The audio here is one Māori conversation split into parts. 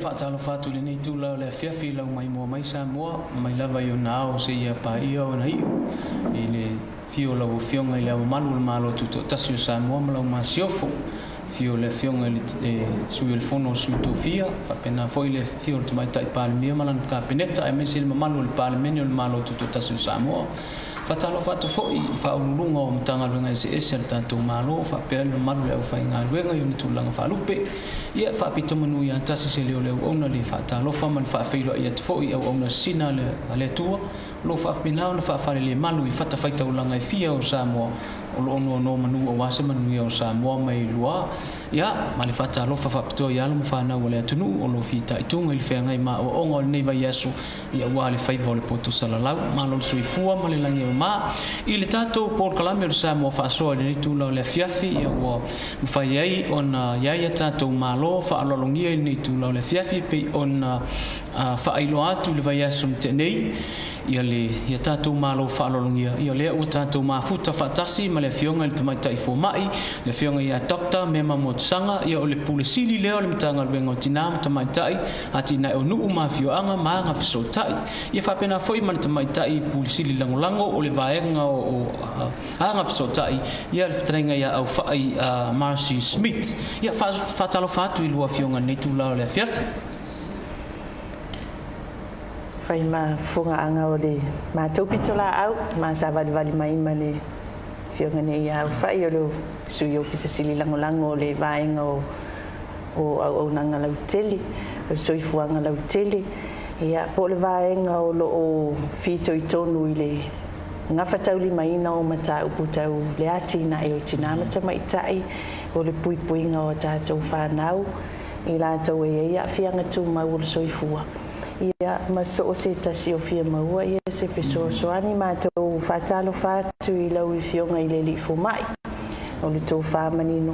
whaatalo whātu le nei tūlau le whiawhi lau mai mua mai Samoa, mai lava i o nao se ia pa ia o na hiu. I le fio lau fionga i le au malu le malo tuto tasi o Samoa ma lau ma siofo. Fio le fionga i sui le fono sui tō fia, whapena foi le fio le tumaita i pālemia malan ka peneta e mesi le malu le pālemeni o le malo tuto tasi o Samoa. Whatalo whatu fo i whaururunga o mtanga luenga ese ese le tātou malo, whapea le malu le au whainga luenga i o ni tūlanga whalupe. Ia whapito manu i antasi se leo leo ona le whatalo whaman whawhailo i atu fo i au ona sina le tua. Lo whapinao na whawhare le malu i whatawhaita ulanga i fia o Samoa. O lo ono no manu o wase manu i o Samoa mai lua. Ia, ma le whatalo whawhapito i alam whanau o le atunu o lo whita i tunga i le whengai ma o onga o le neiva Iesu i a wale whaiva o le poto salalau. Ma lo sui fua ma le langi o ma. I le tātou Paul Kalame o le Samoa Faasoa i le tūlau le fiafi i a ua mwhai ei o na iaia tātou malo whaalolongia i le tūlau le fiafi pe o na whailo atu le vai Iesu mte nei. Ia le tātou malo whaalolongia. Ia lea ua tātou mafuta whaatasi ma le fionga le tamaita i fōmai, le fionga i a dokta mema mo tsanga, ia o le pule sili leo le mtanga luenga o tinam tamaitai, ati nai o nuu mawhioanga maanga whisautai. Ia whapena foi ma le tamaitai pule sili langolango o le vaenga o anga whisautai, ia le whatarenga ia au whai Marcy Smith. Ia whatalo whatu i lua fionga nei tūlao le fiafi. Fai ma funga anga o le mātou pitola au, ma sa vali mai ma le fionga nei au fai o lo sui o pisa sili langolango o le vaenga o au nanga lau teli, o sui fuanga lau teli. Ia po le vaenga o lo o fito i tonu i le ngawhatauli maina o mata uputau le ati na e o tinamata maitai o le puipuinga o tātou whanau i lātou e ia fianga tu mau o le sui fua. Ia maso o se tasi o fia maua ia se feso soani mātou whatalo whatu i lau i fionga i le li fumai o le tō whamanino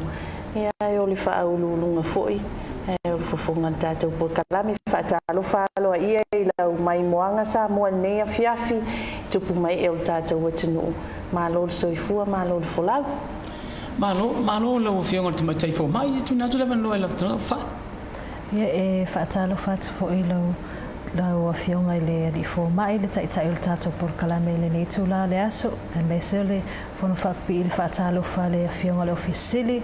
ia o le whaululunga foi o le fufunga tātou Paul Kalame whatalo whaloa ia i lau mai moanga Samoa nea fiafi tupu mai e o tātou atunu malo le soifua, malo le folau Malo lau fionga le tamatai fōmai tu natu lewa noe lau tana wha ia e whatalo whatu fo i lau a fionga i le ali fōmai le taitai o le tātou Paul Kalame le nei tūla le aso e me se le whono whapi i le whaatalo wha le a fionga le ofisili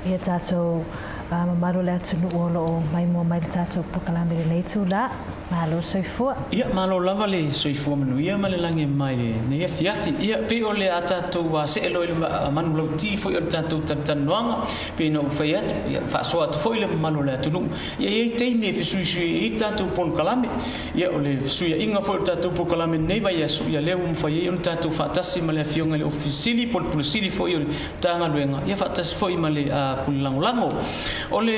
ia tātou mamaru le atunu o lo mai mua mai le tātou Paul Kalame le nei tūla malo soifua. Ia malo lava le soifua manu ia ma le lange mai le nei a fiafi ia pe o le a tātou wa se elo i le manu lau ti foi o le tātou tanuanga pe no whai atu ia Faasoa atu foi le malo le atunu ia ei teime e sui i tātou Paul Kalame ia o le suia inga foi o tātou Paul Kalame nei vai asu ia leo mwhai e o le tātou whaatasi ma le fionga le ofisili pulisili foi o le tanga luenga ia whaatasi foi ma le pulilangolango o le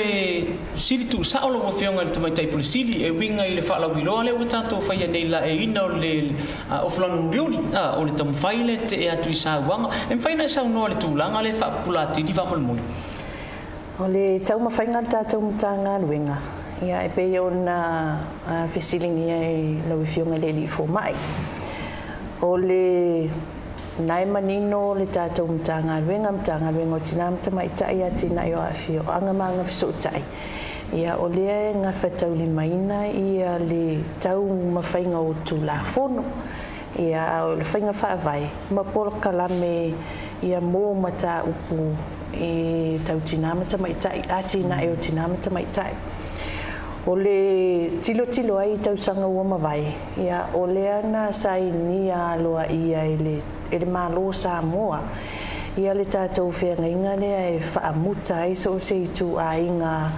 sili tu saolo o fionga le tamaitai pulisili e winga i le la wiloa le utato fai nei la e ina o le oflanu riuli o le tamwhai le te e atu i sauanga e mwhai na sau noa le tūlanga le whapulati ni whamalmuli o le tau mawhainga tātou mtanga luenga ia e pe o na fesilingi e lau i fionga le li fōmai o le nai manino le tātou mtanga luenga o tina mtamaitai a tina i o a fio anga maanga fisotai ia o lea ngā whatauli maina ia le tau mawhainga o tū la fono ia o le whainga whaavai ma Paul Kalame ia mō mata upu e tau tinamata maitai atina e o tinamata maitai o le tilo ai tau sanga ua mawai ia o lea na sai ni a loa ia e le malo Samoa ia le tātou whenga inga lea e whaamuta ai so se itu a inga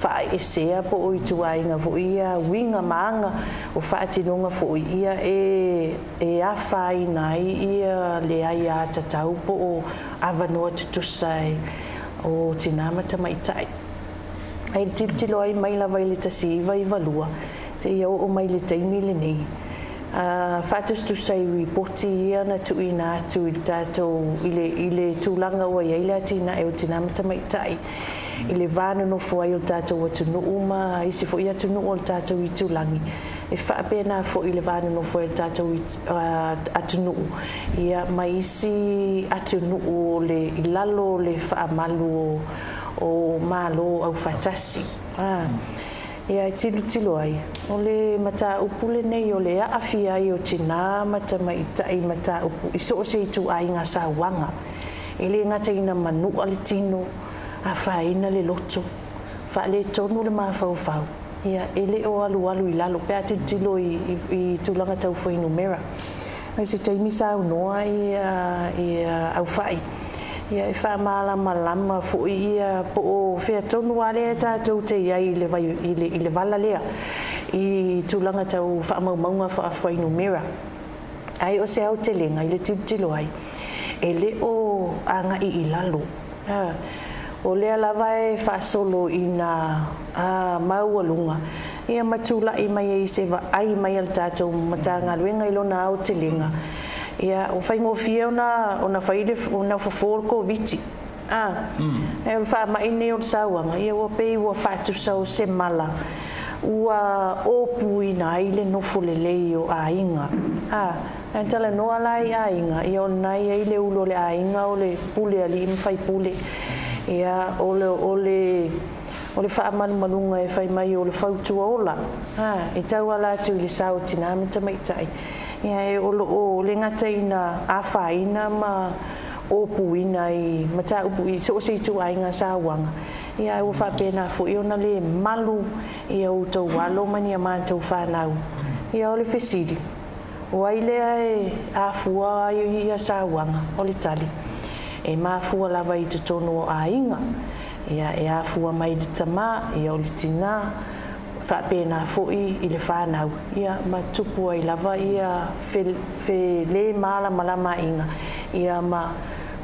wha esea po o i tuainga fo ia winga maanga o whaatinonga fo ia e awhai nai ia le ai a tatau po o awanoa tutusai o tinamata maitai ai titilo ai mai la vai le tasi vai valua se ia o mai le taimi le nei Fatus tu sai ripoti ia na tu ina tu tatou ile tūlanga o ia ile atina e o tinamata maitai ile vanu no foi o tatou atu no uma isi foi atu no o tatou i tūlangi e whaapena fo ile vanu no foi o tatou atu no ia mai isi atu no o le ilalo le whaamalu o malo au fatasi. Ia tilo ai. O le mata upu le nei o le aafi ai o tina mata maitai mata upu. Iso o se itu ai ngā sāwanga. E le ngata ina manu ale tino a whaina le loto. Wha le tonu le mawhau. Ia ele o alu i lalo. Pea tilo i tūlanga tau whainu mera. Ai se taimi sa unoa i au whai. Ia e wha malama fu ia po o whea tonu ale tātou te iai i le wala lea. I tūlanga tau wha maunga wha whainu mera. Ai o se au te lenga i le tilo ai. E le o anga i lalo. O lea lava e whaasolo i nā maualunga. Ia matula i mai e se wa ai mai al tātou matanga luenga i lona au te lenga. Ia o whaingo fia ona whaide ona whaforko viti. E o wha maine o sauanga. Ia o pei ua whatu sau se mala. Ua opu i nā ile nofo le lei o a inga. E tala noa lai a inga. Ia o nai e ile ulo le a inga o le pule ali i mwhai pule. Ia o le wha malunga e whai mai o le whautua ola. E tau ala atu i le sao tina mita maitai. Ia e o le ngata ina a whaina ma opu ina i mata upu i so se tu ai ngā sāwanga. Ia o whapena fu i ona le malu ia o tau walo mani a mātou whanau. Ia o le whesiri. O ai lea e a fua i a sāwanga o le tali. E mafua lava i te tono o a inga. Ia e a fua mai le tama, ia o le tina, whapena fui i le whanau. Ia ma tupu ai lava ia fe le malama inga. Ia ma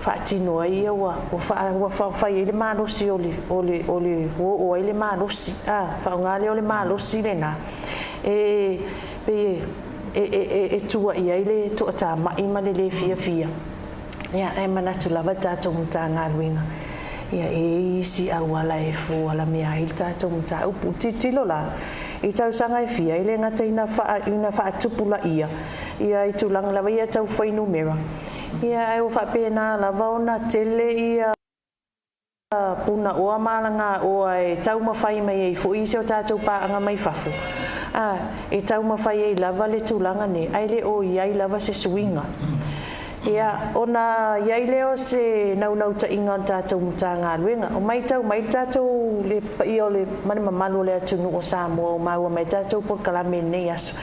whaatino ai ia wa whai e le mālosi o ai le mālosi. Whaongale o le mālosi le nā. E tua ia i le tuata mai ma le fia. Ia e manatu lava tātou mta ngā ruenga. Ia e isi awala e fu ala mea i tātou mta upu titilo la. I tau sanga e fia, i le ngata ina wha tupula ia. Ia i tūlanga lava ia tau whainu mera. Ia e o whapena lava ona tele ia puna oa malanga oa e tau mawhai mai e fu isi o tātou pāanga mai whafu. E tau mawhai e lava le tūlanga ne, ai le o iai lava se suinga. Ia ona iai leo se nau ta inga tātou mta ngā ruenga. O mai tātou le pai o le mani mamalu le atunu o Samoa o maua mai tātou por kalame nei aso.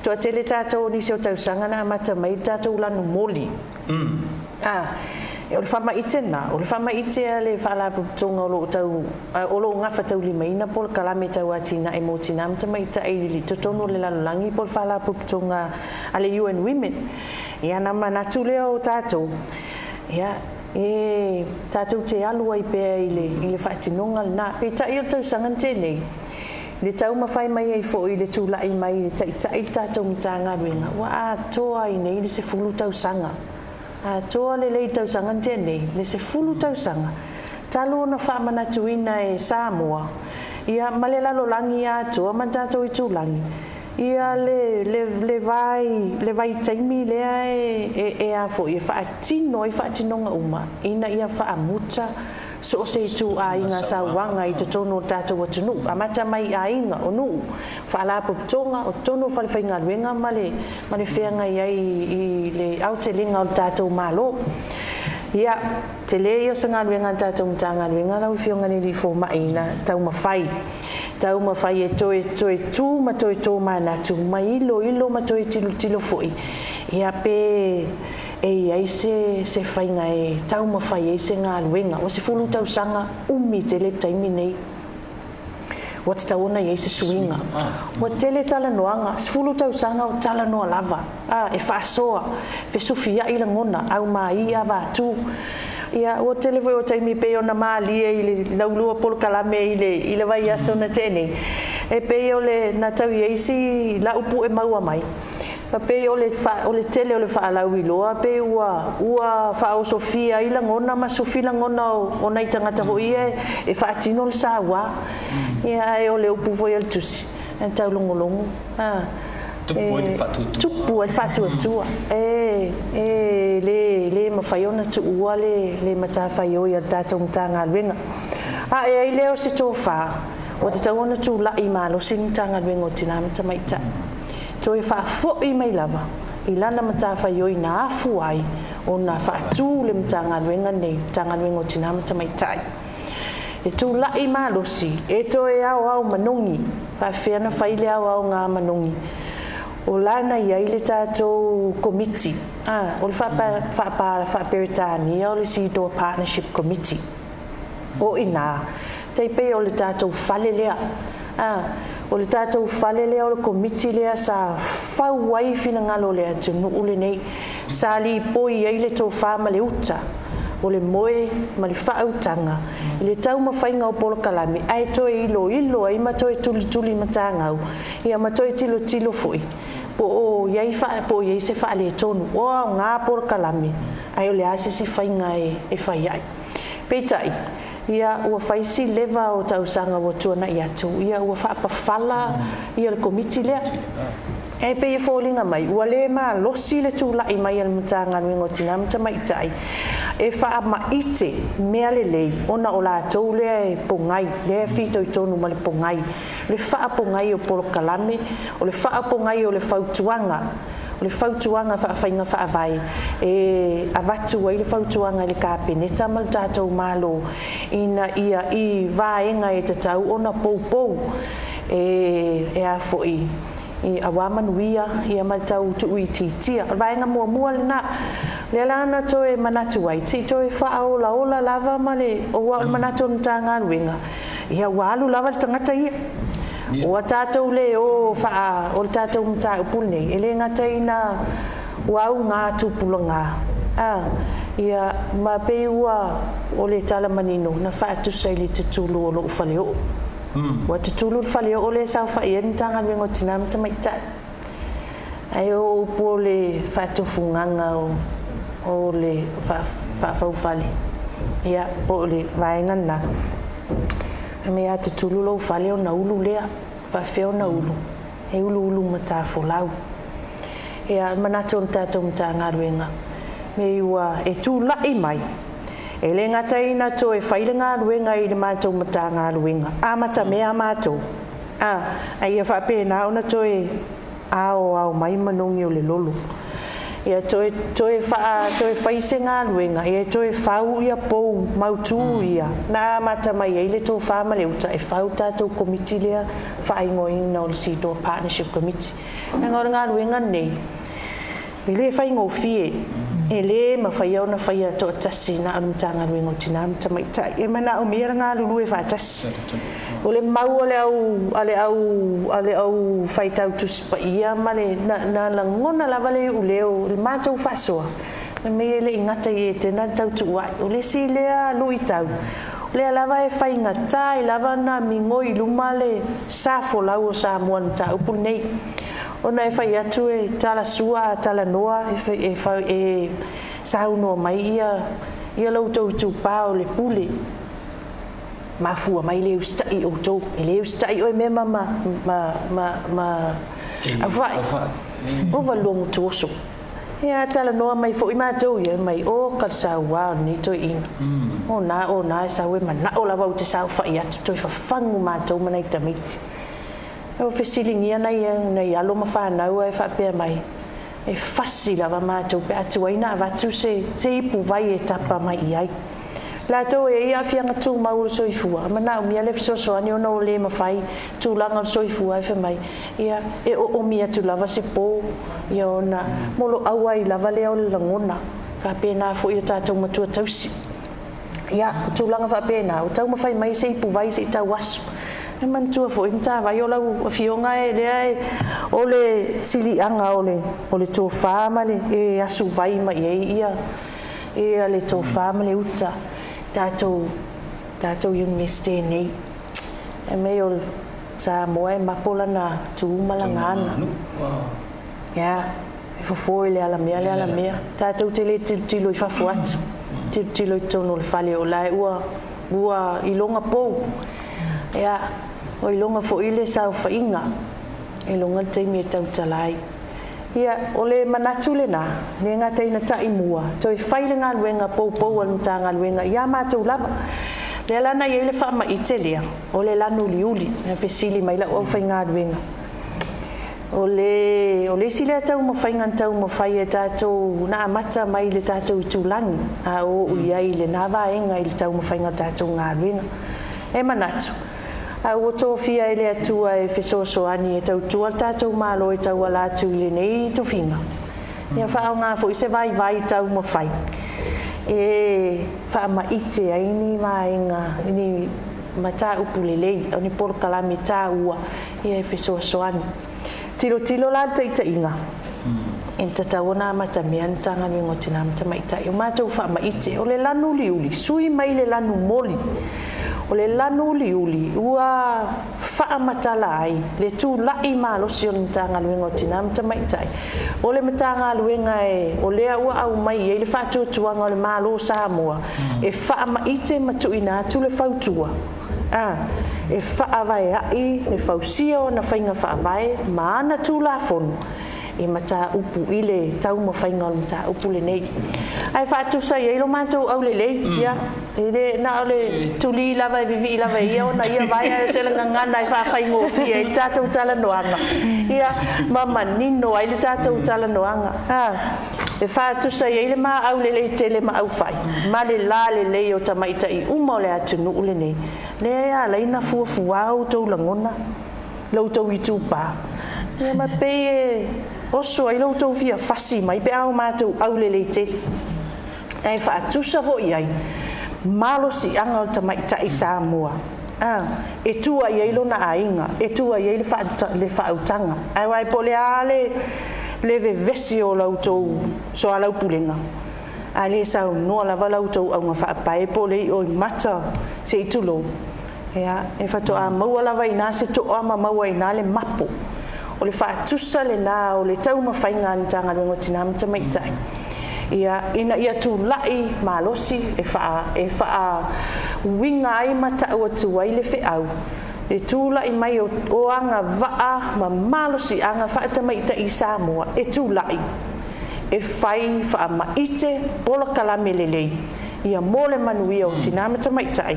Tua tele tātou nisi o tau sangana mata mai tātou lanu moli. E o le whama ite nā, o le whama ite a le whala putonga o lo ngafa tau lima ina por kalame tau atina e mo tina mta mai ta eili totono le lalangi por whala putonga a le UN Women. Ia nama natu leo tātou. Ia e tātou te alua i pēa i le whaatinonga nā. Pe tai o tau sangan tēnei. Le tau mawhai mai ei fo i le tūlai mai le tai tātou mta ngā ruenga. Wa a toa i nei le se fulu tau sanga. A toa le lei tau sangan tēnei. Le se fulu tau sanga. Talu ona whaamanatu ina e Samoa. Ia male lalo langi a toa man tātou i tūlangi. Ia le vai taimi lea e a fo i whaatino nga uma. Ina ia whaamuta so se tu a inga sa wanga i te tono tātou atunu. A mata mai a inga o nuu. Whaalapo tonga o tono whalewhainga ruenga male whianga iai i le autelinga o tātou malo. Ia te leo sa ngā ruenga tātou mta ngā ruenga lau whionga ni li fo maina tau mawhai. Tau mawhai e toe tū ma toe tō mānatu. Ma ilo ma toe tilo foi. Ia pe e ai se whainga e tau mawhai e se ngā ruenga. O se fulu tau sanga umi te le taimi nei. O te taona i se suinga. O te le tala noanga. Se fulu tau sanga o tala noa lava. E Faasoa. Fe sufia i la ngona. Au mai a vātū. Ia o telefoi o taimi pe ona mali e le laulua polo kalame i le vai aso na tēnei. E pe o le na tau i eisi la upu e maua mai. Pe o le tele o le whaalau i loa pe ua whaau Sofia i la ngona ma Sofia la ngona o nei tangata hoi e whaatino le sawa. Ia e o le upu voi al tusi. E tau longolongo. Tupu e whatutu. Tupu e whatuatua. Le mawhaiona tu ua le matawhai oi a tātou mta ngā ruenga. Ha e leo se tō wha. O te tau ana tū lai malo sing tanga luenga o tina mata mai ta. Tō e wha fo i mai lava. I lana mata wha ioi na afu ai. O na wha tū le mtanga luenga nei. Tanga luenga o tina mata mai tai. E tū lai malo si. E tō e au manongi. Wha whiana whaile au ngā manongi. O lana ia i le tātou committee. O le whaperitania o le Sea-Door Partnership Committee. O ina. Tei pei o le tātou whale lea. O le tātou whale lea o le committee lea sa whau wai whina ngalo lea tunu ule nei. Sa li poi ei le tō whama le uta. O le moe ma le whaautanga. I le tau mawhainga o polo kalami. Ai toi ilo ai ma toi tuli matangau. Ia ma toi tilo fui. Po o iai se wha le tonu. O ngā polo kalami. Ai o le ase si whainga e whai ai. Peitai. Ia ua whaisi lewa o tausanga o tuana i atu. Ia ua whaapawhala ia le komiti lea. E pe e fōlinga mai. Ua le maa losi le tūlai mai al mtanga nuingo tina mta mai tai. E wha maite mea le lei. Ona o la tau lea e pongai. Lea fito i tonu ma le pongai. Le wha pongai o polo kalame. O le wha pongai o le whautuanga. O le whautuanga whainga whaavai. E avatu ai le whautuanga le kāpeneta mal tātou malo. Ina ia i vaenga e tatau ona pou. E a foi. I awamanuia i a matau tu i titia. Vaenga mua le na. Le lana toe manatu ai. Ti toe whaola lava male. O wa manatu ntanga ruenga. Ia walu lava tangata ia. O tātou le o tātou mta upune. Ele ngata ina wau ngā tupulanga. Ia ma peua o le tala manino. Na whaatu seili te tulu o lo ufaleo. Wa te tulu ufaleo o le sau whaien tanga wengo tina mta maitai. Ai o upo le whaatu funganga o le whaafau Ia o le vaenga na. Mea te tulu lo ufaleo na ulu lea. Whawheo na ulu. E ulu mata folau. Ia manatu on tātou mta ngā ruenga. Me iwa e tūlai mai. E le ngata ina tō e whaile ngā ruenga i le mātou mata ngā ruenga. Mata mea mātou. Ai e whapena ona tō e ao mai manongi o le lolo. Ia tō e whaise ngā ruenga. Ia tō e whau ia pou mautu ia. Nā mata mai e le tō whama le uta. E whau tātou komiti lea whaingo ina o le Sea-Door Partnership Committee. Ngā ruenga nei. E le whaingo fie. E le ma whaiau na whaia tō tasi na anumtanga ruenga o tina mta maitai. E mana o mea ngā lulu e whaatasi. O le mau ale au whaitau tuspa ia ma le na langona lava le uleo le mātou Faasoa. Me le ingata i e tēnā tau tuai. O le si lea lui tau. Le lava e whainga tai lava na mingoi luma le safo lau o Samoa ta upu nei. Ona e whai atu e tala sua, tala noa, e saunoa mai ia lau tau tūpā o le pule. Mafua mai le ustai o tau. E le ustai o e mema awhai. O walongo tuoso. Ia tala noa mai fo i mātou ia mai o kalsau wā ni toi ina. O nā e sau e mana o la wau te sau whai atu toi whawhangu mātou manai tamiti. O whesilingia nei alo ma whanau e whapea mai. E whasi lava mātou pe atu aina avatu se ipu vai e tapa mai iai. Lātou e ia whianga tū mauru soifua. Mana o mia le fisosoani ona o le mawhai tūlanga o soifua e whamai. Ia e o mia tu lava se pō. Ia ona molo aua i lava lea o le langona. Whapena fo ia tātou matua tausi. Ia tūlanga whapena. O tau mawhai mai se ipu vai se i tau asu. E mantua fo imta vai o lau fionga e lea e o le silianga o le tō whāma le e asu vai mai ia le tō whāma le uta tātou university nei e mei o Samoa e mapola na tūmalangana ia e fofo le ala mea tātou te le tilo i whafu atu tilo i tono le whale o lai ua ilonga pou ia o ilonga fo ile sau whainga ilonga teimi e tau talai ia o le manatu le nā ne ngā teina tai mua toi whaile ngā luenga pou al mta ngā luenga ia mātou lava Le lana ia le fa ma itelia o le lanu liuli na fesili mai la o fainga venga o le sile tau mo fainga tau mo fai e tatou na mata mai le tatou tulani a o ia ile na vaenga ile tau mo fainga tatou ngā venga e manatu a o to fia ile atua e fesoasoani e tau tua tatou malo e tau ala tu ile nei to finga ia fa nga fo se vai tau mo fai e fa ma ite ai ni vaenga ni mata upulelei o ni por kalami taua e fesoasoani tilo la taitainga en tataona mata mian tanga mi ngotina mata maitai o matou fa maite o le lanu liuli sui mai le lanu moli o le lanu liuli ua fa matala ai le tu lai malo sion tanga mi ngotina mata maitai o le matanga luenga e o le ua au mai e le fa tuanga le malo Samoa e fa maite matuina tu le fautua e whaavai ai, ne whausio na whainga whaavai, maana tū la whonu, e mata upu ile tau mo whainga o mata upu le nei. Ai whaatusa i eilo mātou au le lei, ia, e le na o le tuli lava e vivi lava ia, o na ia vai a se langa ngana i whaafai fia, i tātou tala noanga. Ia, mama nino ai le tātou tala noanga. E whaatusa i eile mā au le lei tele ma au whai, ma le la le lei o tamaita i uma o le atu nuu le nei. Lea leina fuafua au tau langona, lau tau i tūpā. Ia ma pe e oso ai lau tau fia fasi mai pe au mātou au le lei te. E whaatusa vo i ai, malo si anga o tamaita i Samoa. E tua i eilo na ainga, e tua i eile le whautanga. Ai wai po le ale le vevesi o lau tau so a lau pulenga. A le sau noa lava lau tau au ngā whaapae po le o i mata se i tulo. Ea, e whato a maua lava ina se to ama maua ina le mapo. O le whaatusa le nā o le tau mawhainga ni tanga rengo tina mta maitai. Ia, ina ia tu lai malosi e wha winga ai mata ua tuai le whiau. E tūlai mai o anga vaa ma malosi anga whaata maita i Samoa. E tūlai. E whai wha maite pola kalame lelei. Ia mo le manuia o tina mata maitai.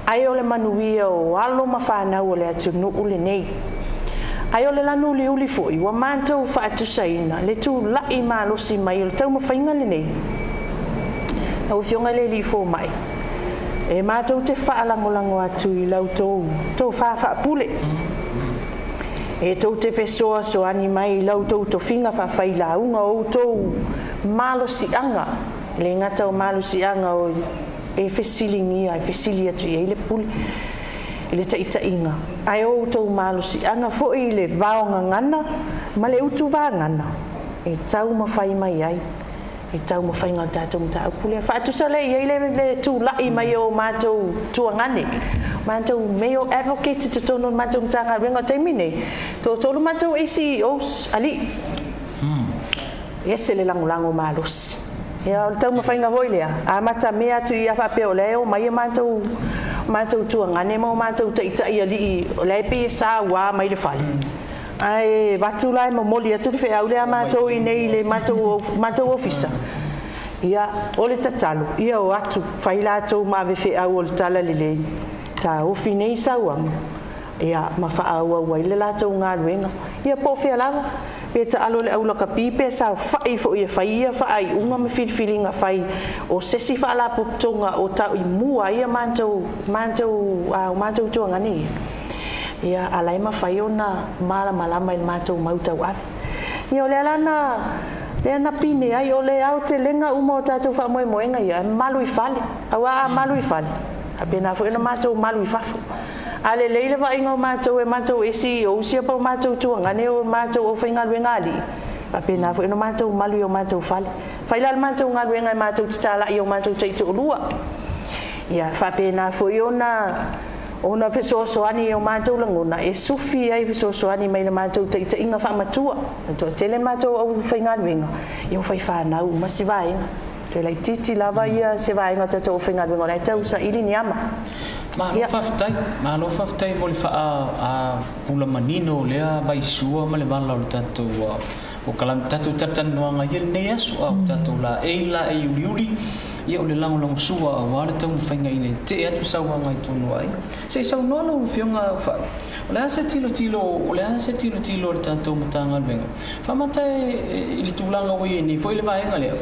Ai o le manuia o alo ma whanau o le atu nuu le nei. Ai o le lanu li uli foi. Wa mātou whaatusaina. Le tūlai malosi mai o le tau mawhainga le nei. Na ufionga le li fo mai. E mātou te whaalangolango atu i lau tau whaapule. E tau te whesoa so ani mai lau tau to whinga whawhaila unga o tau malosi anga. Le ngata o malosi anga o e whesilingi ai whesili atu i eile pule. I le taita inga. Ai o tau malosi anga fo i le vaonga ngana, ma le utu vā ngana. E tau mawhai mai ai. E tau mo whainga tātou mta au pule. Whaatusa le i le tū lai mai o mātou tuangane. Mātou meo advocate te tono mātou mta ngā renga teimine. Tō tōru mātou eisi os ali. Ese le langulango malos. Ia tau mo whainga voi lea. A mata mea tu i awhapeo leo mai mātou tuangane mo mātou taitai ali i leipi sa wā mai le whali. Ai watulai mo moli atu te whea ulea mātou i nei le mātou ofisa. Ia o le tatalu, ia o atu whaila atou ma ve whea o le tala lelei. Ta ofi nei sauam. Ia ma whaau au waile lātou ngā ruenga. Ia po whea lava. Pe ta alo le aulaka pipe sa whai fo ia whaia whai unga me whilwhilinga whai o sesi whaala putonga o tau i mua ia mātou tuangani. Ia alai ma fai ona malama i mātou mautau afi. Ia o le alana pine ai o le au te lenga uma o tātou wha moenga ia malu i whale. Awa a malu i whale. A pena fo ena mātou malu i whafo. Ale leile wa inga o mātou esi o usia pa o mātou tuangane o mātou o whainga luenga ali. A pena fo ena mātou malu i o mātou whale. Whaila le mātou ngā luenga i mātou titala i o mātou teito olua. Ia wha pena fo i ona fesoasoani o mātou langona e sufi ai fesoasoani mai na mātou te inga whaamatua. Tō tele mātou au whainga luenga. I o whai whanau ma se vaenga. Te lai titi lava ia se vaenga tatou o whainga luenga. Lai tau sa ili ni ama. Malo whaftai mo le wha pula manino lea vaisua ma le wala o tatou o kalam tatou tatanoanga ia nei asu au tatou la e uli ia o le lango sua wa le tau whainga ine te atu sauanga i tonu ai se sau noa lau fionga wha o le ase tilo le tatou matanga alwenga whamata i le tūlanga ui ni foi le vaenga lea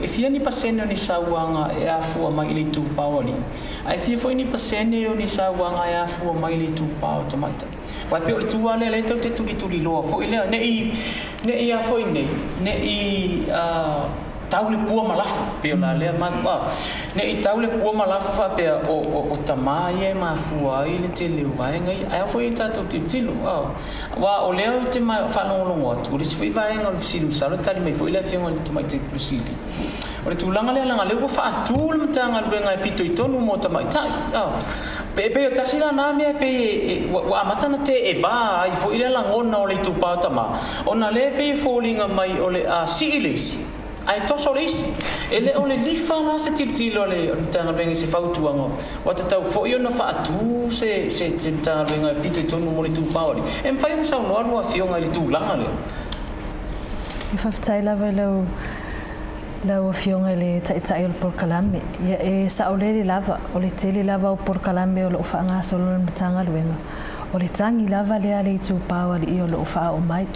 e fia ni pasene o ni sauanga e afua mai le tū pawani ai fia foi ni pasene o ni sauanga e afua mai le tū pawa tamaita wai pe o le tūwa le tau te tuli loa foi lea ne i a foi ne i tau le pua malafu pe la le ma ne i tau le pua malafu fa pe o tamai e ma fua i le te le vai ngai ai foi tatou tilo wa o le te ma fa no tu le foi vai ngai silu sa le tali mai foi le fianga le mai te prosili o le tulanga le langa le fa atu le tanga le ngai fito i tonu mo tamai tai pe o tasila na me pe wa matana te e ba i foi le langona o le tupa tama ona le pe falling mai o le silesi ai toso lesi ele o le lifa na se tilo le tanga benga se fautuanga o te tau fo na fa atu se tanga benga pito tonu mo le tupa oli em fai un sau no a fionga le tulanga le i fa taila velo la fionga le tai o por kalame ia e sa ole lava o le tele lava o por kalame o lo fa nga solo le tanga luenga o le tangi lava le ale tu pawa le o lo fa o mai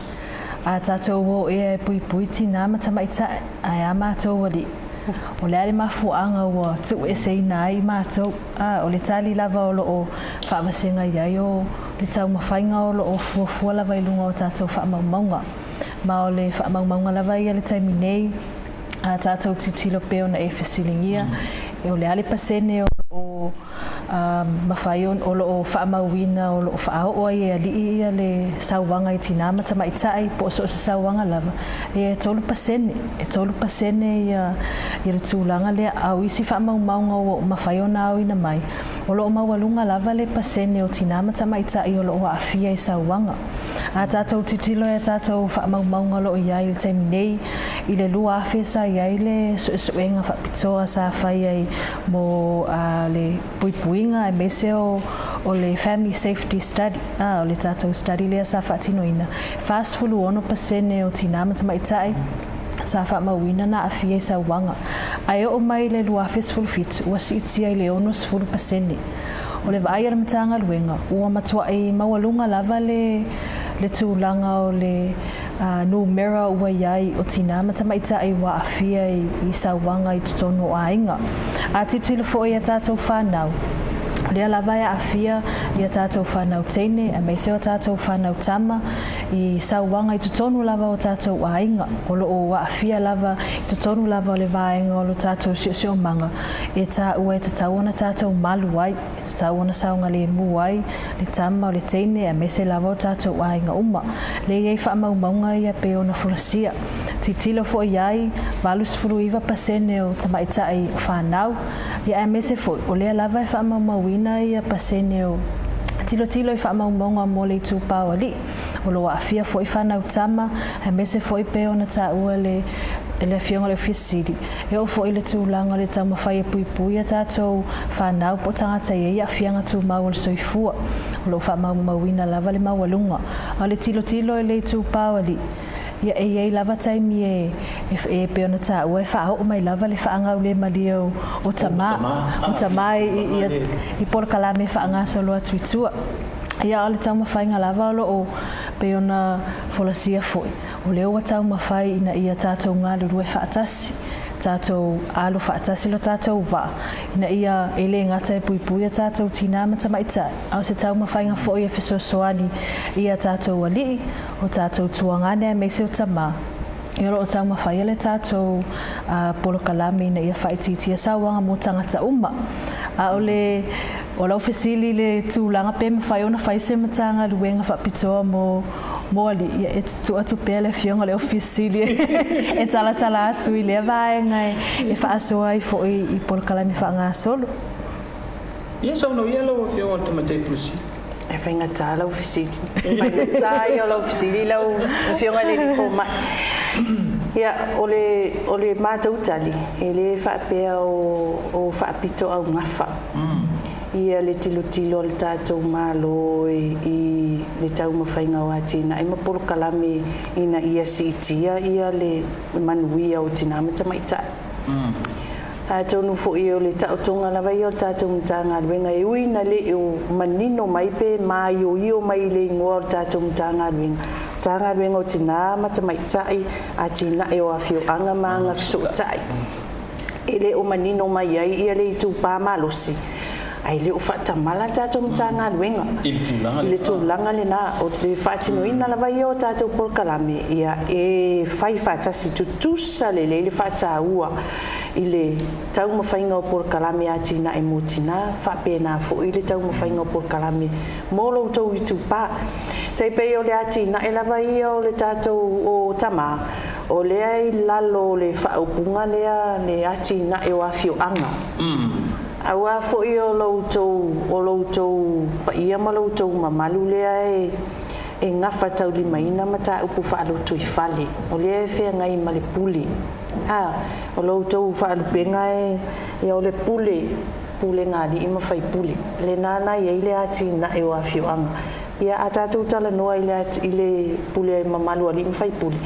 a tatou o e pui tina ma tamaita ai ama to wali o le ale mafuanga o tu e sei nai ma to o le tali lava o lo fa masenga ia o le tau mafainga o lo fu lava i lunga o tatou fa maunga ma o le fa maunga lava ia le taimi nei a tatou titilo peo na e fesilingia e o le ale pasene o mafaion o lo whaamauina o lo whaao ai e ali ia le sauwanga i tinama tamaitai po so se sauwanga lava e tolu pasene ia le tūlanga le au isi whaamaumaunga o mafaion au ina mai o lo mawalunga lava le pasene o tinama tamaitai o lo afia i sauwanga a tatou titilo e tatou whaamaumaunga lo iai le taimi nei i le lua afesa iai le suenga whapitoa sa whai ai mo le puipuinga e mese o le family safety study o le tatou study lea sa whaatinoina fast fulu ono pasene o tinama tamaitai sa whaamauina na afia i sauwanga ai o mai le lua afes fulu fitu ua siitia i le ono fulu pasene o le vaai ala matanga luenga ua matua i mawalunga lava le tūlanga o le numera ua iai o tinama tamaitai wa afia i sauwanga i tutono o ainga a titilo fo ia tatou whanau lea lava ia afia ia tatou whanau teine a meise o tatou whanau tama i sauwanga i tutonu lava o tatou ainga o lo o afia lava i tutonu lava o le vaenga o lo tatou sio manga e ta ua e tatauana tatou malu ai e tatauana saunga le mu ai le tama o le teine a meise lava o tatou ainga uma le iei whaamaumaunga ia pe ona fulasia titilo fo iai valus fuluiva pasene o tamaitai o whanau ia e mese fo o lea lava e whaamaumaunga ia pasene o tilo i whaamaumaunga mo le tūpau ali o lo afia fo i whanau tama e mese fo i pe ona ta ua le fionga le fisiri e o fo i le tūlanga le tau mawhai e pui a tātou whanau po tangata i a fianga tū mau le soifua o lo whaamaumaunga lava le mawalunga o le tilo e le tūpau ali ia e lava taimi e pe ona ta ua e whaao mai lava le whaanga ule malio o tama i por kalame whaanga solo atu itua ia o le tau mawhainga lava o pe ona folasia foi o leo wa tau mawhai ina ia tātou ngā lurue whaatasi tātou alo whaatasi lo tātou wā ina ia ele ngata e pui a tātou tinama tamaitai au se tau mawhainga foi e fesosoani ia tātou alii o tātou tuangane me se o tama i ro o tau mawhai ele tātou polo kalame ina ia whaititia sauanga mo tangata uma a ole o lau fesili le tūlanga pe mawhai ona whaise matanga luenga whapitoa mo ali e tu atu pele fionga le ofisili e tala atu i le vaenga e Faasoa i fo i por kalame whaanga solo ia so no ia lo fionga te matei prusi e whainga tā lau ofisili whainga tā i o lau ofisili lau fionga le fo mai ia o le mātou tali e le whaapea o whaapito au ngafa ia le tilo le tātou malo i le tau mawhainga o atina e mapolo kalame ina ia siitia ia le manuia o tinama tamaitai tonu fo I o le tautonga lava I o tātou mtanga luenga e ui na le o manino mai pe mai o io mai le ingoa o tātou mtanga luenga. Tanga luenga o tina mata mai tai a tina e o afio anga maanga fiso tai. E le o manino mai ai ia le I tūpā malosi. Ai le o whatamala tātou mtanga luenga. I le tūlanga le nā o te whaatinoina lava I o tātou polkalame ia e whai whaatasi tutusa le le whaataua. I le tau mawhainga o polkalame a tina e mo tina whapena fo I le tau mawhainga o polkalame molo tau I tūpā. Teipei o le a tina e lava I o le tātou o tama o le ai lalo le whaupunga lea le a tina e o awhio anga. Aua fo I o loutou pa ia ma loutou mamalu lea e ngafa tau limaina ma ta upu whaalotu I whale. O lea e whea ngai ma le puli. O loutou whaalupenga e o le pule ngā li ima whai pule. Le nāna I le ati na e o awhio anga. Ia a tātou tala noa I le pule e mamalu ali ima whai pule.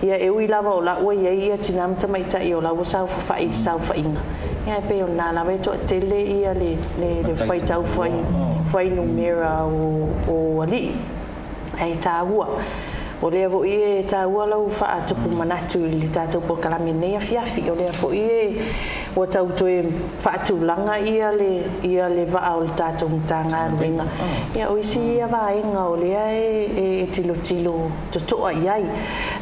Ia e ui lava o la ua ia tinamta mai ta I o la ua sau whawhai sau whainga. Ia pe o nā lawa e toa tele ia le whai tau whai numera o ali. Ai tā ua. O lea vo I e tā ua lau wha tupu manatu I le tātou polkalame nei a fiafi. O lea vo I e o tau toe wha tūlanga ia le vaa o le tātou mtanga ruenga. Ia o isi ia vaenga o lea e tilo totoa iai.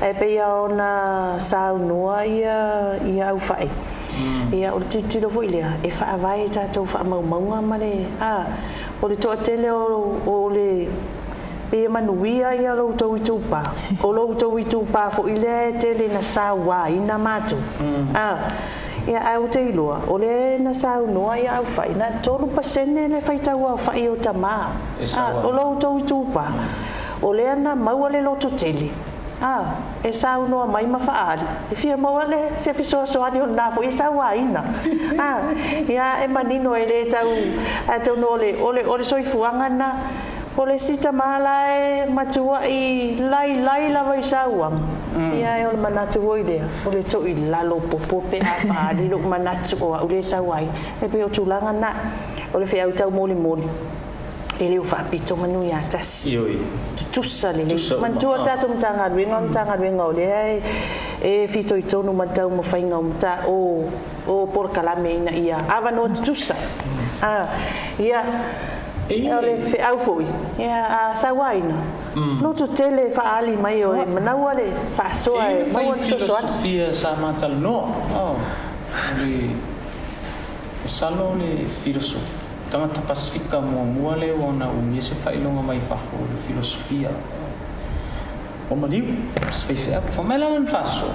E pe ia o na sau noa ia au whae. Ia o le tilo vo I lea e wha vai tātou wha maumaunga ma le o le toa tele o le pe manuia ia loutou I tūpā. O loutou I tūpā fo I le tele na saua ina matu. Ia au te iloa. O le na sau noa ia au whai. Na tolu pasene le whaitau au whai o tamā. O loutou I tūpā. O le ana maua le loto tele. E sau noa mai ma whaari. E fia maua le se fisoa soani o nafo. E sau a ina. Ia e manino e le tau no o le soifuanga na o le sita mala e matua I lai lava I sauang. Ia e o le manatu o I lea. O le to I lalo popo pe a whaari lo manatu o au le sauai. E pe o tūlanga na. O le whiau tau moli. E leo whaapito manu I atasi. Tutusa le le. Mantua tātou mtanga ruenga o lea e fito I tonu matau mawhainga o mta o porkalame ina ia. Awa no tutusa. Ia o le whiau foi. Ia a sawaina. No tu tele whaali mai o e manaua le Faasoa e maua sosoan. Filosofia sa matal no. Le salo le filosofia. Tangata Pasifika mua le ona umia se whailonga mai whako le filosofia. O maliu, se whaiwhea, whamela lan Faasoa.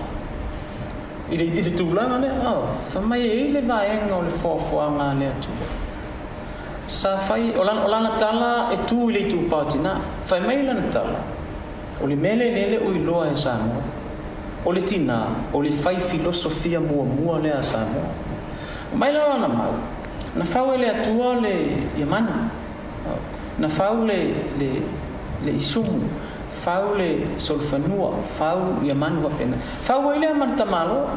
I le tūlanga le, whamai e le vaenga o le whawhanga le atua. Sa whai, o lana tala e tū I le tūpātina, whai mai lana tala. O le mele lele o I loa e Samoa. O le tina, o le whai filosofia mua le a Samoa. O mai lana mau. Na whau le atua le iamanu. Na whau le isumu. Whau le solfanua. Whau iamanu apena. Whau ele amana tamalo.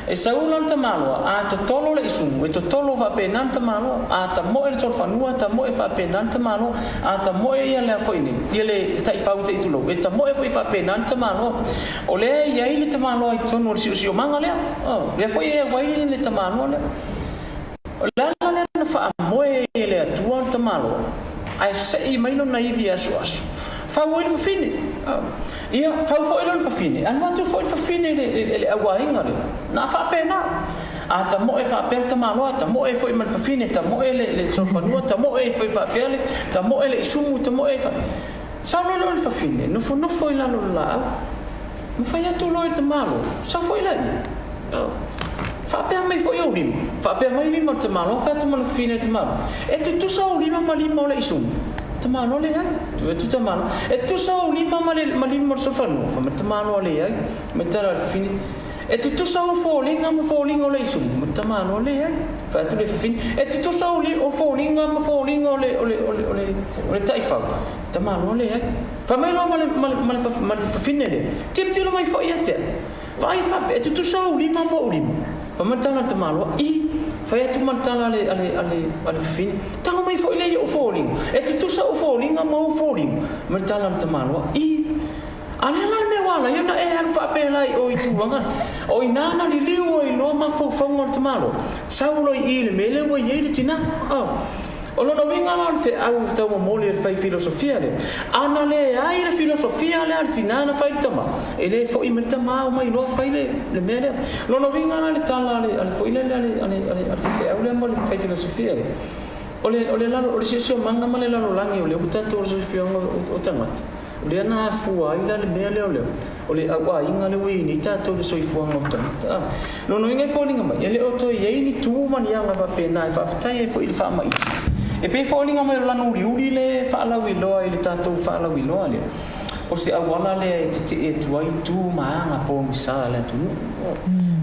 E saulan tamalo. A to tolo le isumu. E to tolo apena tamalo. A ta moe le solfanua. Ta moe apena tamalo. A ta moe ia le afoine. Ia le tai whau te itulo. E ta moe foi apena tamalo. O le ia le tamalo ai tonu o si o manga lea. Le foi ia waili le tamalo lea. La na fa moe le atua tamalo ai sei mai no naivi aso fa o ele fine ia fa o ele fa fine an matu fa fine le awainga le na fa pena a ta moe fa per tamalo ta moe foi mal fa fine ta moe le sofanua ta moe foi fa pele ta moe le sumu ta moe fa sa no fa fine no foi la no fa ia tu lo tamalo sa foi la Whapea mai fo eu lima. Whapea mai lima te malo. Whea te malo whine te malo. E tu sa o lima ma lima o le isumu. Te malo le ai. Tu te malo. E tu sa o lima ma lima o sofanu. Wha te malo le ai. Me tera whine. E tu sa o fōlinga ma fōlinga o le isumu. Me te malo le ai. Whea tu le whine. E tu sa o fōlinga ma fōlinga o le taifau. Te malo le ai. Wha mai loa ma le whine le. Tira mai fo ia te. Vai whape. E tu sa o lima ma o lima. pamatala te malo I fai tu matala ale fin tanga mai foi le o falling e tu sa o falling ma o falling matala te malo I ana me wala ia e har fa pe lai o itu wanga o inana li liu o lo ma fo ngor te malo saulo I le mele o ye le tina o lo no vinga mal fe au sta mo mole fai filosofia le ana le ai le filosofia le artina na fai tama ele fo I merta ma mai lo fai le mele lo no vinga le tala le fo ile le fe au le mo fai filosofia le ole la ole se manga male la lo langi ole uta to so fi o tanga ole na fua ila le mele ole agua inga le wi ni tato le soifua ngota no inga falling mai ele o to ye ni tu man yang va pena fa tai fo il fa mai e pe falling mai la no uri le fa la wi lo ile tato fa la wi lo le o se awala le te tu ai tu ma nga po misa le tu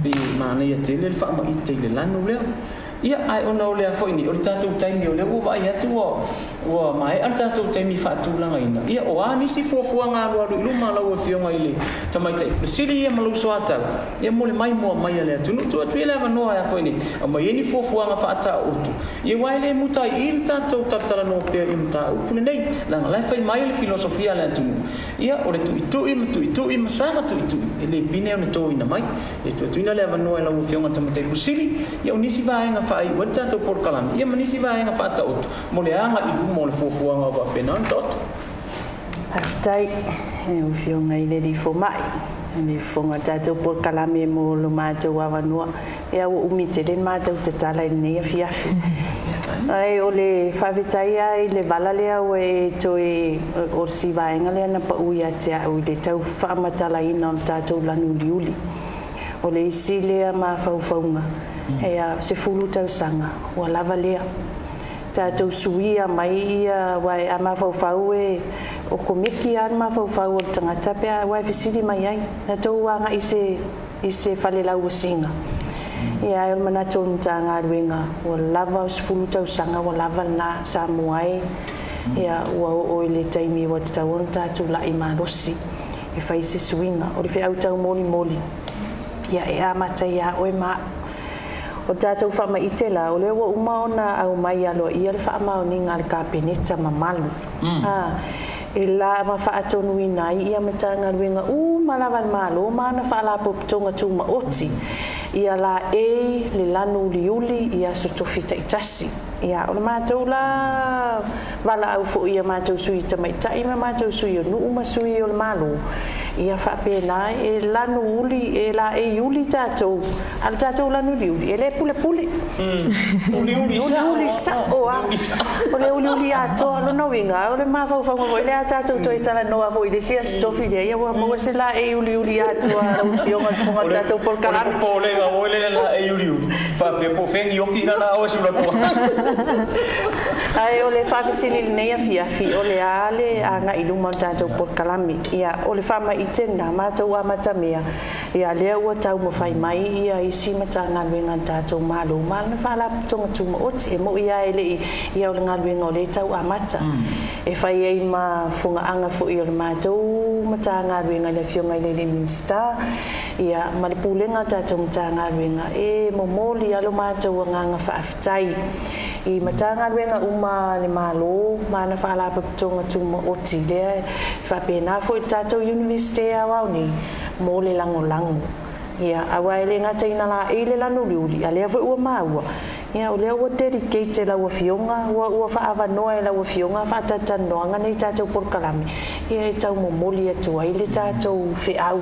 pe ma ne te le fa mai te le la no le ia ai ono le fo ni o tato tai mi le o vai atu o mai ar tato tai mi fa tu langa ina ia o ani si fo nga lo lu ma lo fio mai le tamai tai le sili ia malu so ata ia mo le mai mo mai le tu tu le va no ia fo ni o mai ni fo nga fa ata o tu ia wai le mutai il tato tatala no pe imta u nei langa le fai mai le filosofia le tu ia o le tu i masanga tu ele bine o to ina mai e tu ina le va no ia lo fio nga tamai ku sili ia ni si va nga fai wata to por kalam ia manisi vai nga fata ut mo le anga I mo le fofu nga va penan tot aftai e fio ngai le di fo mai ni fo nga to por kalam e mo lo ma to wa no ia o umi te le ma to te tala ni fia ai ole favitai ai le bala le o e to e o si vai nga le na pa u ya te u de tau fa matala ina ta to la nu liuli ole isi le ma fa nga Ea se fulu tau sanga wa lava lea tatou suia mai ia wai ama fau e o komiki an ma fau o tangata pe wai fisiti mai ai na tau wanga ise fale lau singa ia e mana tau tanga ruenga o lava se fulu tau sanga o lava na Samoa ia o ile taimi wa tau tatou la imarosi e fai se swinga o le fe au tau moli ia e amata ia o ma o tatou fa mai tela o le wa uma ona au mai alo ia le fa ma ni ngal ka peneta mamalu e la ma fa atonu ina ia matanga luenga malavan malo mana fa la poptonga tuma oti ia la e le lanu liuli ia sotofita itasi ia o ma tola wala au fo ia ma to sui tamai tai ma to sui no uma sui o malo ia fa pena e lanu uli e la e yuli tato al tato lanu liuli e le pule uli sa o le uli ato lo no winga o le ma fa mo le tato to itala no avo ile sia stofi le ia mo se la e uli ato o fio mo tato por cara pole ga o le la e uli fa pe po fengi o ki na o su la ko ai o le fa sili ne ia fi o le ale anga iluma tato por kalami ia o le fa itena mata wa mata mea ia le o tau mo fai mai ia isi mata ngalwenga tatou malo mal na fala tonga tuma oti e mo ia ele ia o ngalwenga o le tau amata e fai ai ma funga anga fo ia le matou mata ngalwenga le fionga le minsta ia malipulenga tatou mata ngalwenga e momoli alo matou nganga fa aftai I matanga wenga uma le malo mana fala tonga tuma oti le fa pena fo tatou university awa ni mo le lango ia awa ele ngata ina la ele lanu liuli ale fo ua maua ia o le o dedicate la fionga o fa ava noa la fionga fa tata noanga nei tatou por kalami ia tau mo moli atu ai le tatou fe au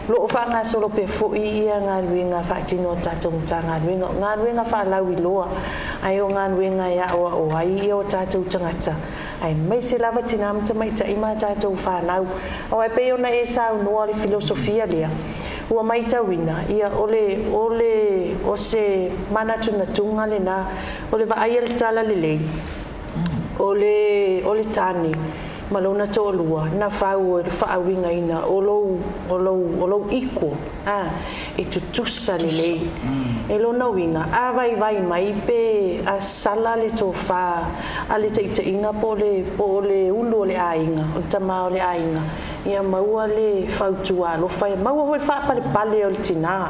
lo fa nga solo pe fo ia nga luenga fa tino tatou tanga luenga fa lawi loa ai o nga luenga ya o ai o tatou tangata ai mai se lava tinam te mai ta ima tatou fa nau o ai pe ona e sa no le filosofia lia o mai tawina ia ole o se mana tuna tunga le na ole va ai el tala le ole tani malona tolua na fau e fa'awinga ina olo iko e tutusa lele e lona winga a vai mai pe a sala le tofa ale te inga pole ulu le ainga o tama le ainga ia maua le fautua lo fai maua ho fa pale o tina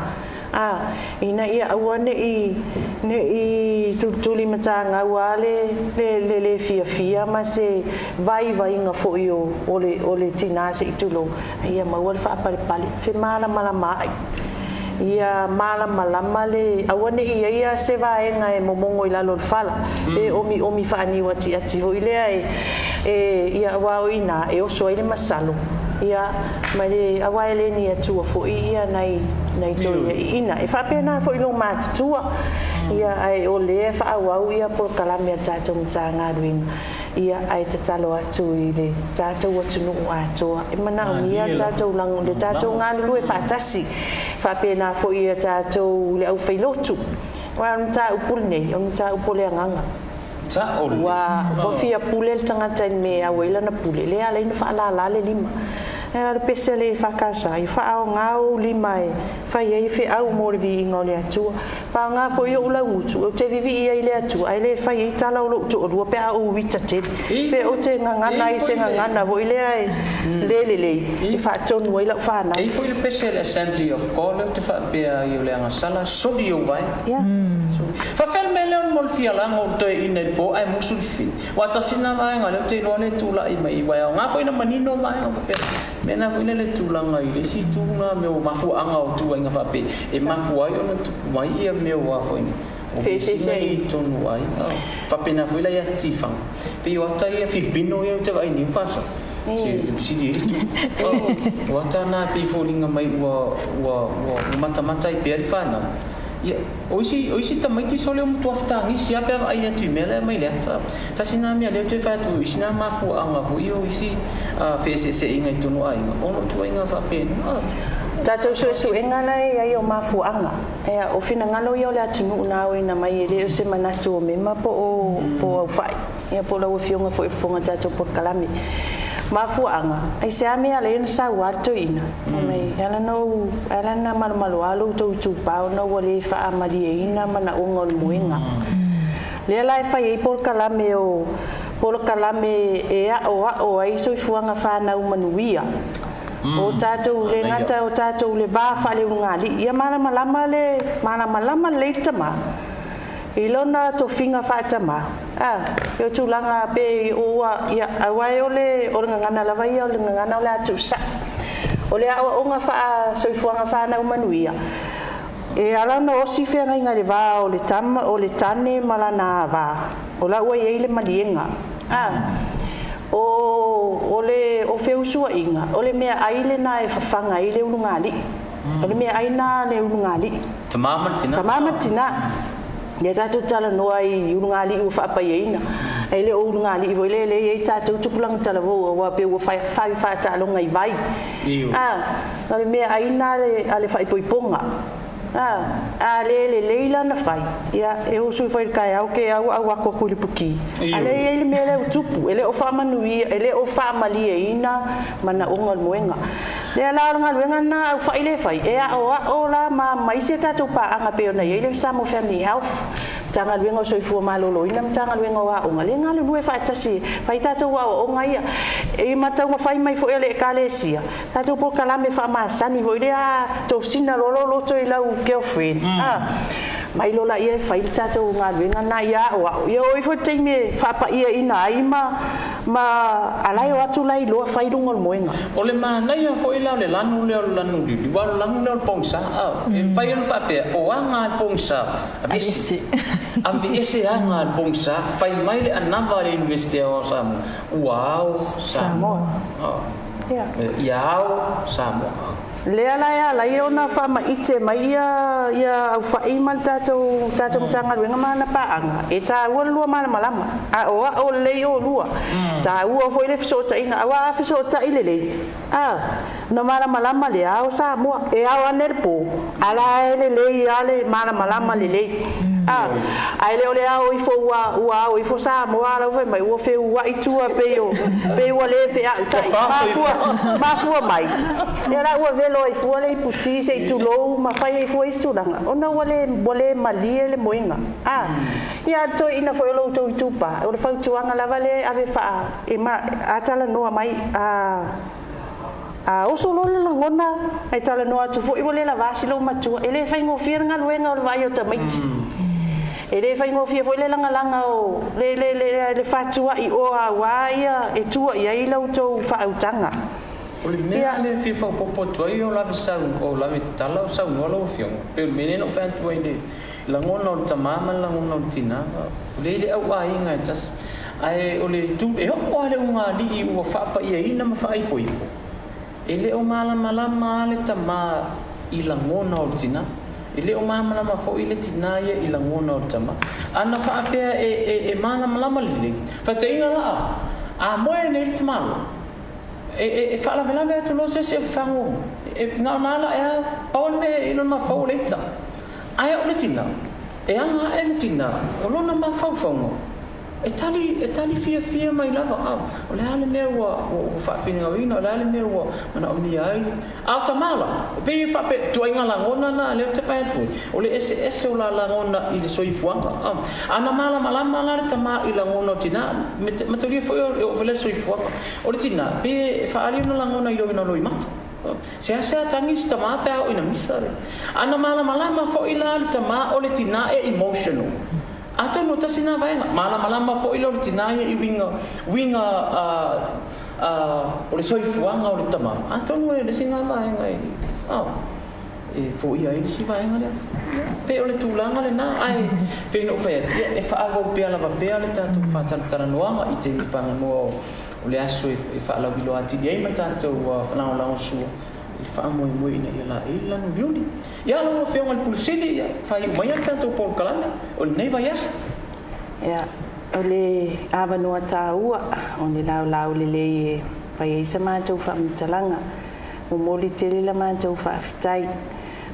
ina ia aua ne i tuli matanga wale le fia ma se vai nga fo io ole tina se itulo ia ma wal fa pali fe mala mai ia mala malama le aua ne ia se vaenga e momongo i lalo fala e omi fa ani wati ati ho ile ia wa ina e o so ile masalo ia mai awa ele ni atu fo ia nai to ina e fa pena fo ilo mat tua ia ai o le fa awa ia por kalamia tatou mtanga ring ia ai tatalo atu ile tatou atu no atu e mana o ia tatou lang de tatou ngalu e fa tasi fa pena fo ia tatou le au failotu wa mta upulne mta upole nganga wa bofia pule tangata me awela na pule le ala ina fa la le lima era pesele fa casa e fa au ngau lima e fa ye fe au morvi ngole atu fa nga fo yo la utu o te vivi ia ile atu ai le fa ye tala o tu o pe au wita te pe o te nga na i se nga na vo ile ai le e fa ton wo ile fa na e fo ile pesele assembly of god te fa pe yo le nga sala so di yo vai fa fel mele mol fiala ngol to ina po ai musul fi wa tasina vai ngale te no le tu la i mai wa nga fo ina manino mai pe mena fo le tulanga i le si tunga me o mafu anga o tu nga fa pe e mafu ai ona tu mai ia me o afo ni fe se i tonu ai fa pena fo ia tifa pe o ta ia filipino ia te vai ni faso si di tu o ta na pe fo linga mai wa mata i pe fana ia oisi tamai ti sole um tuafta ngi sia pe ai atu mele mai leta tasina mi ale te fa tu isina mafu anga fu io isi fe se inga tunu ai ono tu inga fa pe tatou so engana ia o mafu anga e o fina ngalo ia le atu na o ina mai ele o se manatu o me ma po fai ia po la o fionga fo fonga tatou por kalami mafu anga ai se ame ale na sa wato ina mai ala na malu alu to pa no wale fa amali ina mana ongol muinga le la fa i por kalame e o ai so fuanga fa na manuia o tatou le ngata o tatou le va fa le ngali ia mana malama le tama ilona to finga fa tama yo tulanga pe o ya awai ole o ngana lava ia ole ngana ole atu sa ole o nga fa so fuanga fa na manuia e ala no osi fe nga le va ole tane malana va ola o ye le malienga ole o fe usua inga ole me aile na e fanga ile ungali ole me aina le ungali tamamatina ya tatu tala no ai ungali u fa pa yeina ele o ungali vo le ye tatu tukulang tala vo wa pe wo fa tala ngai vai ale me aina ale fa ipoiponga ale leila na fai ya e o sui foi kai au ke au ko kulipuki ale ele me le tupu ele o fa manui ele o fa mali ina mana ongal moenga le la ngal wenga na fa ile fai e o la ma mai se tatu pa anga pe ona ele sa mo family health tanga luenga so fu malolo ina tanga luenga wa onga le ngale lue fa tasi fa tatu wa o ngai e mata ma fai mai fo ele kalesia tatu po kala me fa ma sani vo ile to sina lolo to ila u girlfriend mai lola ia fa tatu ngal luenga na ia o yo fo me fa pa ia ina ai ma alai o atu lai lo fa idungol moenga ole ma na ia fo ila le lanu di wa lanu le pongsa e fa ia fa pe o anga pongsa ambi ese anga bongsa fai mai le anava le university o Samoa wow Samoa Samoa le ala la iona fa ma ite mai ia fa imal tatou tanga wenga mana pa anga e ta wo lua mana malama o le o lua ta wo foi le so ta ina wa fa so ta ile le no mana malama le ao Samoa e ao anerpo ala le ale mana malama le ai le ole ao ifo wa o ifo Samoa la foi mai wo fe wa itua pe wo le fe ma fu mai era wo lo i fuale i puti se tu lo ma fai i fuai studanga ona wale malie le moinga ia to ina foi lo to tupa o le fau tuanga la vale ave fa e ma atala no mai o solo le ngona ai tala no atu fo i wole la vasi lo matua ele fai ngo fia nga luenga o vai o tamaiti ele fai ngo fia fo le langa o le fatua i o a waia e tua ia i lo to fa utanga ole mea le fia fa popo tu ai o la visa o la tala o sa no lo fio pe mene no fa tu ai le la ngona o tamama la ngona o tina le au ai nga tas ai ole tu e o le unga li o fa pa ia ina ma fa ai poi ele o malama le tama i la ngona o tina ele o malama fo ile tina ia i la ngona o tama ana fa apea e malama le fa te inga la a moe ne le tama e fa la vela tu lo se fa ngo e na la e paul me ilo ma fo le tsa ai o le tina e anga e le tina o lo na ma fa ngo e tali fia mai lava o le ale mea o whaafinga o ina o le ale mea o mana o mia ai a tamala pe fa pe tu inga la ngona na le te fa tu o le ese o la ngona i le soifuanga ana malama le tama i la ngona tina me te foi o vele soifuanga o le tina pe fa ali no la ngona i lo i mata se tangi tama pe o ina misare ana malama fo i la tama o le tina e emotional ato no tasina vai malama fo ilo tina i winga o le soifuanga o le tama ato no le sina vai ngai e fo ia i si vai ngai pe o le tulanga le na ai pe no fe e fa avo pe ala pe ale tanto fa tara noanga i te panga no o le aso e fa la bilo ati dei ma tanto fa la su fa mo ina ila no biuli ya lo fe mal pulsili ya fa i mai tanto por kalame o nei vai aso ya ole ava no taua o le lau le fa i sa ma tu fa mtalanga o moli tele la ma tu fa fitai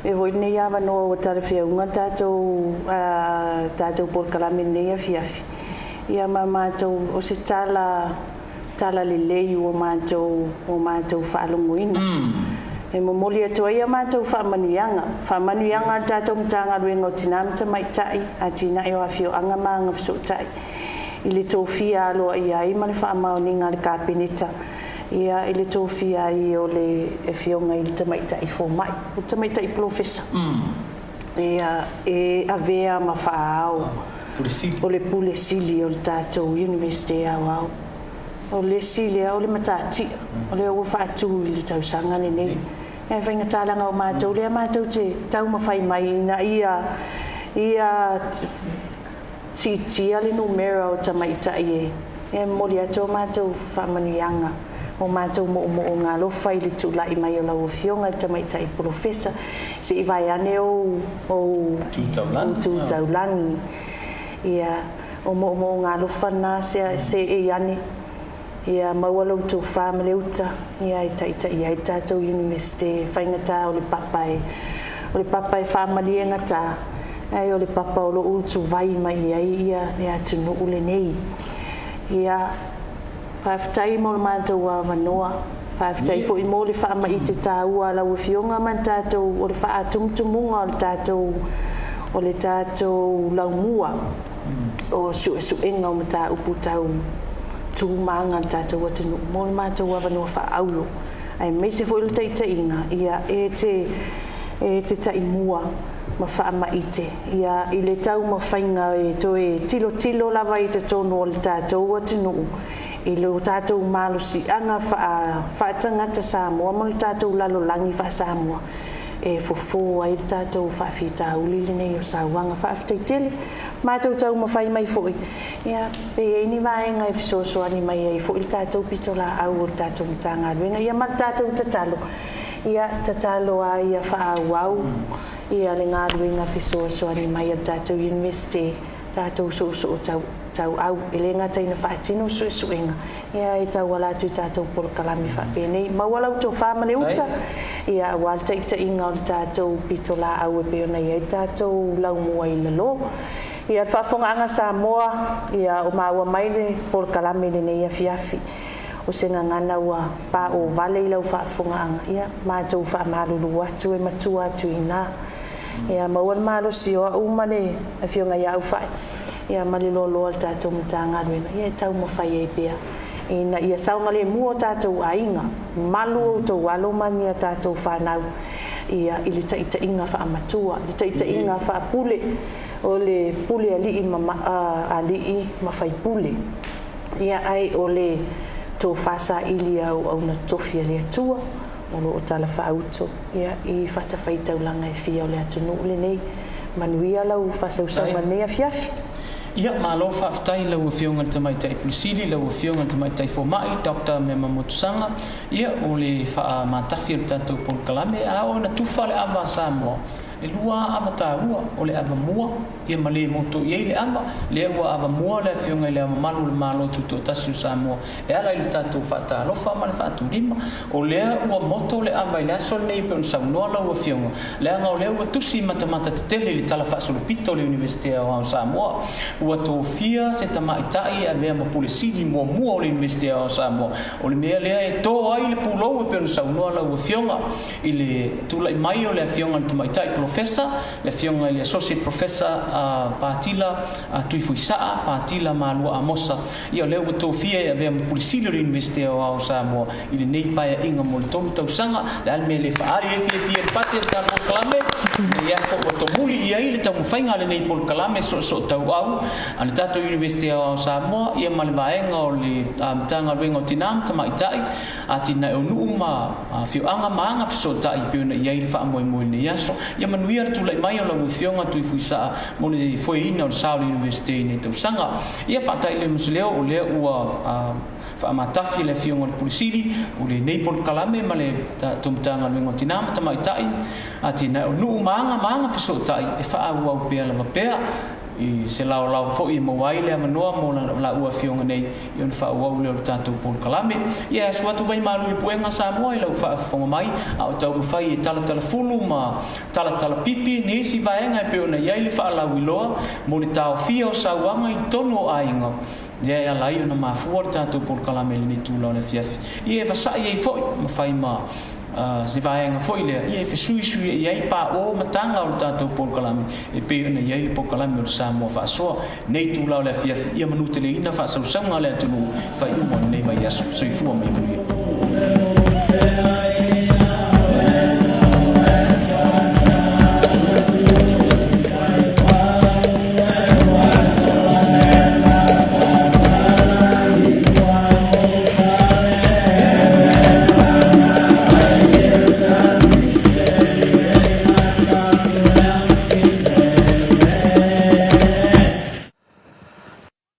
e voi nei ava no tare fe unga tatou por kalame nei fiafi ya mama tu o se tala le o ma tu fa longuina e mo moli atu ia matou fa manuianga tatou mtanga luenga tinam te mai tai a tina e afio anga manga so tai i le tofia lo ia i mani fa maoninga le kapinita ia i le tofia i o le e fionga i te mai tai fo mai o te mai tai professor ia e avea ma faao o le pule sili o le tatou university au o le sili o le matati o le o fa tu i le tausanga le nei e fainga talanga o mātou lea mātou te tau mawhai mai na ia tia le numero o tamaita e mori ato mātou whamanuianga o mātou mo o ngā lofa i le tūlai mai o lau fionga tamaita i professor se i vai ane o tūtaulangi ia o mo ngā lofa na se e ane ia mawalo tu family uta ia ita ia tatou university faingata o le papa e family ngata ai o le papa o lo utu vai mai ia tunu ule nei ia faftai mo manto wa manoa faftai fo mo le fa mai te taua la fionga man tatou o le fa tumtumunga o le tatou laumua o su enga o mata uputau tu manga tatou watu mo matou wa no fa aulo ai me se foi te inga ia e te taimua ma fa maite ia i le tau ma fainga e toe tilo lava i te tono o le tatou watu no i lo tatou malusi anga fa tangata Samoa mo le tatou lalo langi fa Samoa e fofo ai tatou fa fita ulile nei o sawanga fa fitaitele matou tau mawhai mai foi ia pe ni vai ngai fisoso ani mai ai foi tatou pitola au tatou mtanga luenga ia ma tatou tatalo ai ia fa au ia le ngā luenga fisoso ani mai tatou university tatou so tau au ele ngata ina fa tino suenga ia e tau wala tu tatou por kalami fa pene ma wala to family uta ia wal ita inga o tatou pitola au e pe ona ia tatou lau mua i lo ia fa fonga Samoa ia o maua mai le por kalami le nei afiafi o senga ngana wa pa o vale lau fa fonga ia ma tou fa malulu atu e matua atu ina ia mawal malo sio umane afionga ia u fa ia malilo lo tatou mtanga luena ia tau mo fai e pea ina ia saunga le mua tātou ainga malu o tau alo mani a tātou whanau ia ili taita inga wha amatua li taita inga wha pule o le pule ali i mawhai pule ia ai o le tō whasa ili au na tofi le atua o lo o tala whaauto ia i whatawhaitaulanga e fia o le atunu le nei manuia lau whasausanga nei a fiafi ia malo whaftai lau fionga te mai tai pulisili lau fionga te mai tai fomai Dr. Mema Motusanga ia o le wha matafi o tātou Polkalame a o na tufa le Ao Samoa e lua ava tāua o le ava mua ia male moto ia le ava le ua ava mua le fionga le ava malu le malo tuto tasi o Samoa e ala i le tātou whaatalofa ma le whaatulima o lea ua moto le ava i le aso nei pe on saunoa lau a fionga le anga o lea ua tusi matamata te tele le tala whaasolopito le Universite o Ao Samoa ua tō fia se tamaitai a mea ma pulisili mua mua o le Universite o Samoa o le mea lea e tō ai le pulou e pe on saunoa lau a fionga i le tula i mai o le fionga le tamaitai professor le fionga le associate professor Patila Tuifuisaa Patila Malua Amosa ia le o tofia e ave pulisili o Universite o Ao Samoa i le nei paia inga mo le tolu tausanga le alme le faari e fia pate ta Polkalame ia fo to muli ia i le tau whainga le nei Polkalame so tau au ane tato Universite o Ao Samoa ia male vaenga o le tanga ruenga o tinam tamaitai ati na o nuuma fioanga maanga fisotai peona ia i le wha moe moe ne yaso ia manuia tu lai mai o la fionga Tuifuisaa mo le foi ina o Sao Universite nei tausanga ia whatai le musleo o lea ua whaamatafi le fionga le pulisiri o le nei Polkalame ma le tumtanga luenga o tinama tamaitai ati na o nuu maanga fisotai e whaau au pea lama pea i se lao fo i mawai le manoa mo la ua fionga nei i on whaau au leo tātou Polkalame ia suatu vai malu i puenga Samoa i lau whaafonga mai a o tau whai e tala fulu ma tala pipi nesi vaenga e peo na iai le whaalau i loa mo le tau fia o sauanga i tono o ainga ia ia lai o na mafua le tātou Polkalame le ni tūlau le fiafi ia e vasai ei foi ma whai ma se vaenga foi le ia fe sui ia pa o matanga o tātou Polkalame e pe na ia le Polkalame o Samoa Faasoa nei tūlau le fiafi ia manute le ina fa sausanga le atunu fai uma nei vai aso soifua mai